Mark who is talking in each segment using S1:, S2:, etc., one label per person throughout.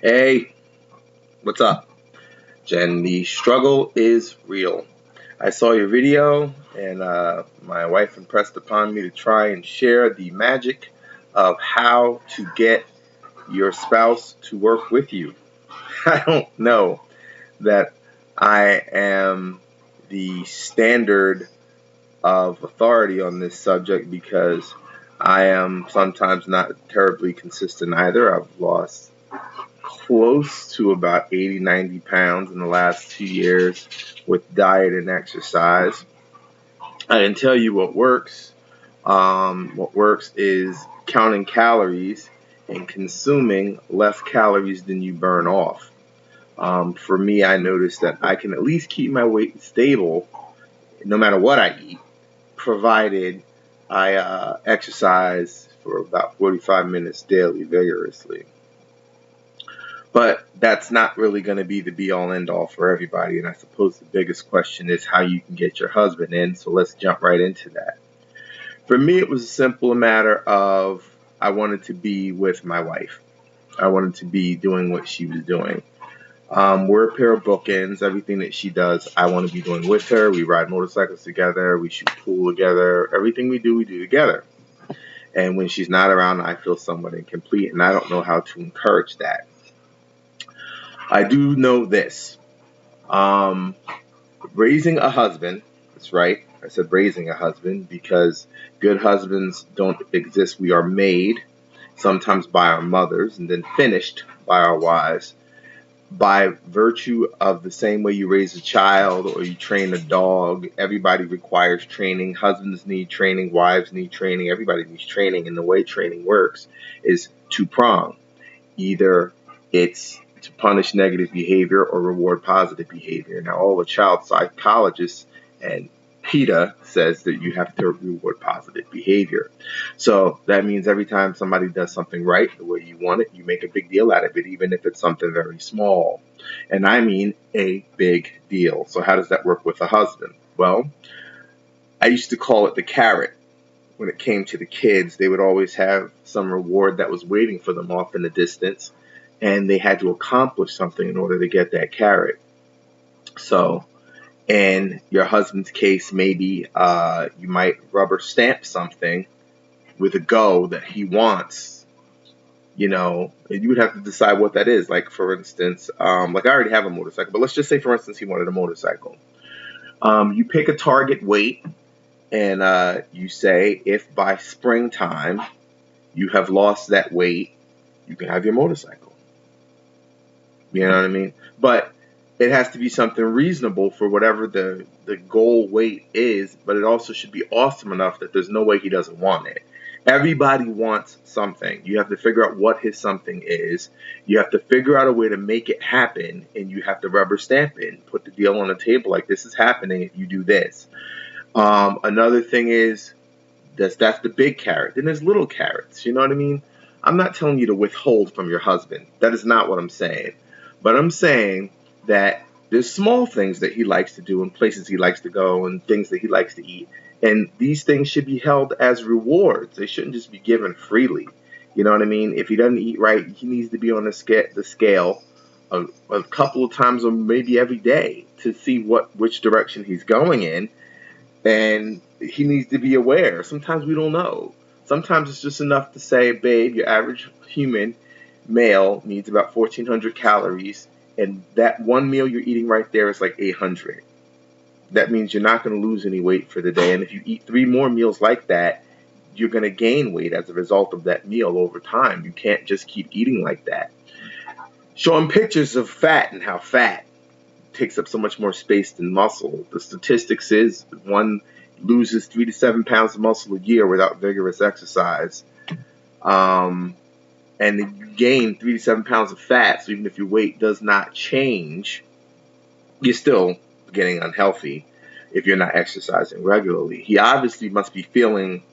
S1: Hey, what's up? Jen, the struggle is real. I saw your video, and my wife impressed upon me to try and share the magic of how to get your spouse to work with you. I don't know that I am the standard of authority on this subject because I am sometimes not terribly consistent either. I've lost close to about 80, 90 pounds in the last 2 years with diet and exercise. I can tell you what works. What works is counting calories and consuming less calories than you burn off. For me, I noticed that I can at least keep my weight stable no matter what I eat, provided I exercise for about 45 minutes daily vigorously. But that's not really going to be the be all end all for everybody. And I suppose the biggest question is how you can get your husband in. So let's jump right into that. For me, it was a simple matter of I wanted to be with my wife. I wanted to be doing what she was doing. We're a pair of bookends. Everything that she does, I want to be doing with her. We ride motorcycles together. We shoot pool together. Everything we do together. And when she's not around, I feel somewhat incomplete, and I don't know how to encourage that. I do know this. Um, Raising a husband, that's right. I said raising a husband because good husbands don't exist. We are made sometimes by our mothers and then finished by our wives by virtue of the same way you raise a child or you train a dog. Everybody requires training. Husbands need training. Wives need training. Everybody needs training. And the way training works is two-pronged. Either it's to punish negative behavior or reward positive behavior. Now, all the child psychologists and PETA says that you have to reward positive behavior. So that means every time somebody does something right the way you want it, you make a big deal out of it, even if it's something very small. And I mean a big deal. So how does that work with a husband? Well, I used to call it the carrot. When it came to the kids, they would always have some reward that was waiting for them off in the distance, and they had to accomplish something in order to get that carrot. So, in your husband's case, maybe you might rubber stamp something with a go that he wants, and you would have to decide what that is. Like, for instance, like I already have a motorcycle, but let's just say, for instance, he wanted a motorcycle. You pick a target weight and you say if by springtime you have lost that weight, you can have your motorcycle. You know what I mean? But it has to be something reasonable for whatever the goal weight is, but it also should be awesome enough that there's no way he doesn't want it. Everybody wants something. You have to figure out what his something is. You have to figure out a way to make it happen, and you have to rubber stamp it and put the deal on the table like this is happening if you do this. Another thing is that's the big carrot. Then there's little carrots. You know what I mean? I'm not telling you to withhold from your husband. That is not what I'm saying. But I'm saying that there's small things that he likes to do and places he likes to go and things that he likes to eat. And these things should be held as rewards. They shouldn't just be given freely. You know what I mean? If he doesn't eat right, he needs to be on the scale a couple of times or maybe every day to see which direction he's going in, and he needs to be aware. Sometimes we don't know. Sometimes it's just enough to say, babe, your average human male needs about 1,400 calories, and that one meal you're eating right there is like 800. That means you're not going to lose any weight for the day. And if you eat 3 more meals like that, you're going to gain weight as a result of that meal over time. You can't just keep eating like that. Show him pictures of fat and how fat takes up so much more space than muscle. The statistics is one loses 3 to 7 pounds of muscle a year without vigorous exercise. And you gain 3 to 7 pounds of fat. So even if your weight does not change, you're still getting unhealthy if you're not exercising regularly. He obviously must be feeling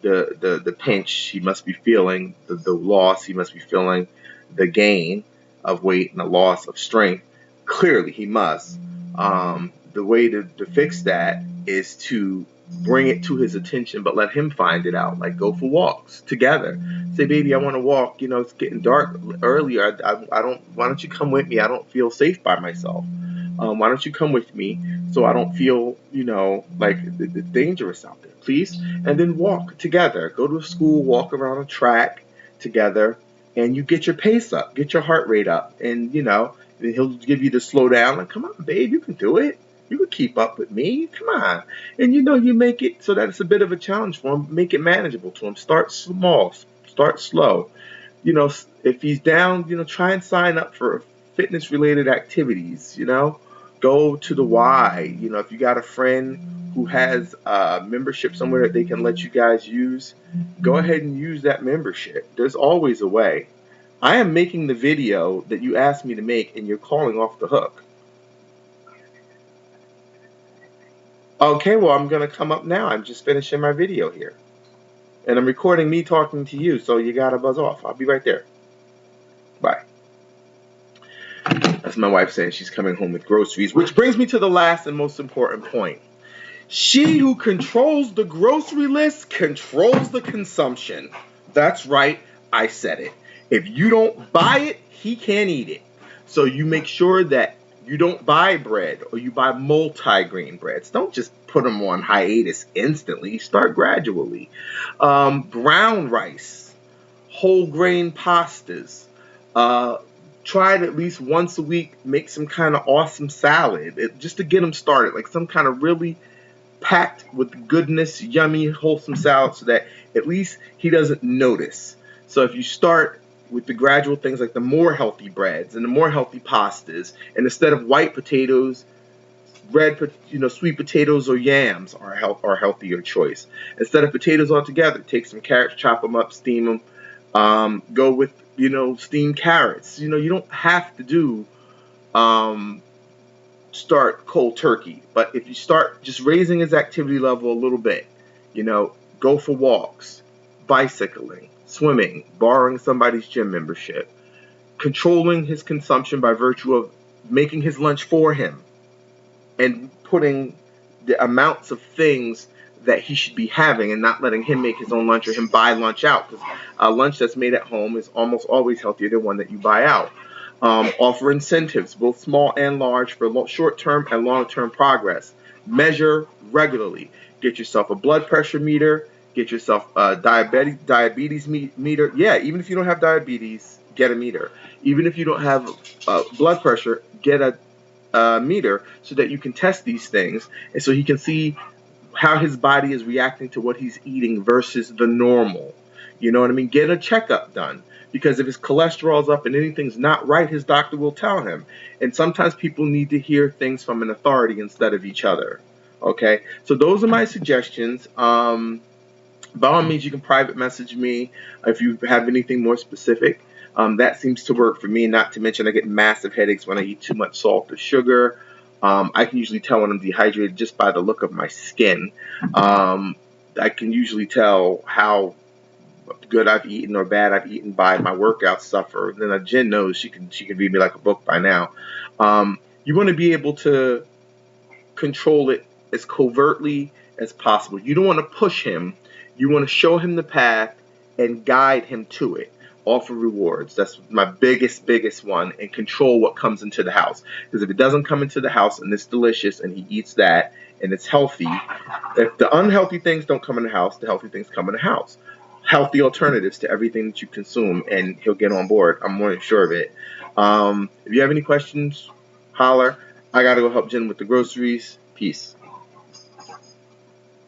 S1: the pinch. He must be feeling the loss. He must be feeling the gain of weight and the loss of strength. Clearly, he must. The way to fix that is to bring it to his attention, but let him find it out. Like, go for walks together. Say, baby, I want to walk. You know, it's getting dark earlier. I don't. Why don't you come with me? I don't feel safe by myself. Why don't you come with me so I don't feel, you know, like it's dangerous out there, please? And then walk together. Go to a school, walk around a track together, and you get your pace up, get your heart rate up, and you know, he'll give you the slow down. Like, come on, babe, you can do it. You can keep up with me. Come on. And you know, you make it so that it's a bit of a challenge for him. Make it manageable to him. Start small. Start slow. You know, if he's down, you know, try and sign up for fitness related activities, you know. Go to the Y. You know, if you got a friend who has a membership somewhere that they can let you guys use, go ahead and use that membership. There's always a way. I am making the video that you asked me to make, and you're calling off the hook. Okay, well, I'm going to come up now. I'm just finishing my video here. And I'm recording me talking to you, so you got to buzz off. I'll be right there. Bye. That's my wife saying she's coming home with groceries, which brings me to the last and most important point. She who controls the grocery list controls the consumption. That's right, I said it. If you don't buy it, he can't eat it. So you make sure that you don't buy bread or you buy multi-grain breads. Don't just put them on hiatus instantly. Start gradually. Brown rice, whole grain pastas. Try it at least once a week. Make some kind of awesome salad just to get them started. Like some kind of really packed with goodness, yummy, wholesome salad so that at least he doesn't notice. So if you start with the gradual things like the more healthy breads and the more healthy pastas, and instead of white potatoes, red, sweet potatoes or yams are a healthier choice. Instead of potatoes altogether, take some carrots, chop them up, steam them. Go with steamed carrots. You don't have to do start cold turkey, but if you start just raising his activity level a little bit, go for walks, bicycling, swimming, borrowing somebody's gym membership, controlling his consumption by virtue of making his lunch for him and putting the amounts of things that he should be having and not letting him make his own lunch or him buy lunch out, because a lunch that's made at home is almost always healthier than one that you buy out. Offer incentives, both small and large, for short-term and long-term progress. Measure regularly. Get yourself a blood pressure meter. Get yourself a diabetes meter. Yeah, even if you don't have diabetes, get a meter. Even if you don't have blood pressure, get a meter so that you can test these things and so he can see how his body is reacting to what he's eating versus the normal. You know what I mean? Get a checkup done. Because if his cholesterol's up and anything's not right, his doctor will tell him. And sometimes people need to hear things from an authority instead of each other. Okay? So those are my suggestions. By all means, you can private message me if you have anything more specific. That seems to work for me, not to mention I get massive headaches when I eat too much salt or sugar. I can usually tell when I'm dehydrated just by the look of my skin. I can usually tell how good I've eaten or bad I've eaten by my workout stuff. Or then Jen knows she can read me like a book by now. You want to be able to control it as covertly as possible. You don't want to push him. You want to show him the path and guide him to it. Offer rewards. That's my biggest one. And control what comes into the house. Because if it doesn't come into the house and it's delicious and he eats that and it's healthy, if the unhealthy things don't come in the house, the healthy things come in the house. Healthy alternatives to everything that you consume, and he'll get on board. I'm more than sure of it. If you have any questions, holler. I got to go help Jen with the groceries. Peace.